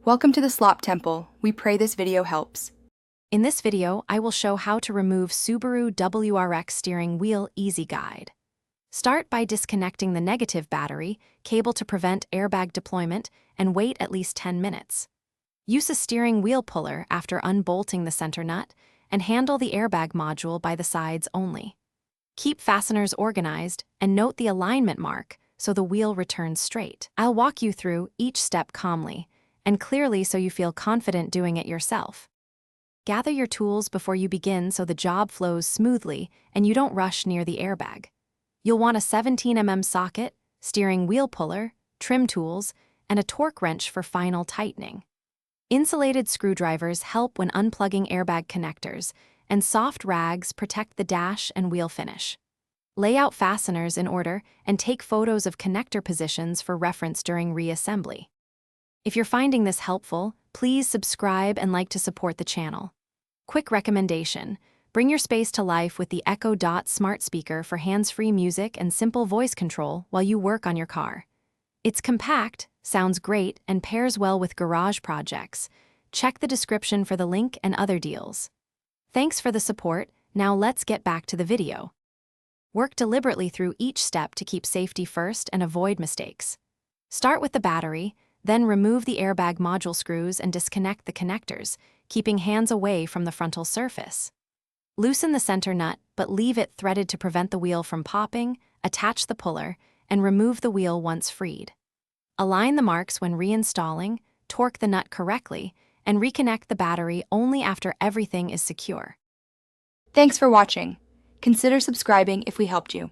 Welcome to the Slop Temple. We pray this video helps. In this video, I will show how to remove Subaru WRX steering wheel easy guide. Start by disconnecting the negative battery cable to prevent airbag deployment and wait at least 10 minutes. Use a steering wheel puller after unbolting the center nut and handle the airbag module by the sides only. Keep fasteners organized and note the alignment mark so the wheel returns straight. I'll walk you through each step calmly and clearly so you feel confident doing it yourself. Gather your tools before you begin so the job flows smoothly and you don't rush near the airbag. You'll want a 17mm socket, steering wheel puller, trim tools, and a torque wrench for final tightening. Insulated screwdrivers help when unplugging airbag connectors, and soft rags protect the dash and wheel finish. Lay out fasteners in order and take photos of connector positions for reference during reassembly. If you're finding this helpful, please subscribe and like to support the channel. Quick recommendation: bring your space to life with the Echo Dot smart speaker for hands-free music and simple voice control while you work on your car. It's compact, sounds great, and pairs well with garage projects. Check the description for the link and other deals. Thanks for the support. Now let's get back to the video. Work deliberately through each step to keep safety first and avoid mistakes. Start with the battery, then remove the airbag module screws and disconnect the connectors, keeping hands away from the frontal surface. Loosen the center nut, but leave it threaded to prevent the wheel from popping, attach the puller, and remove the wheel once freed. Align the marks when reinstalling, torque the nut correctly, and reconnect the battery only after everything is secure. Thanks for watching. Consider subscribing if we helped you.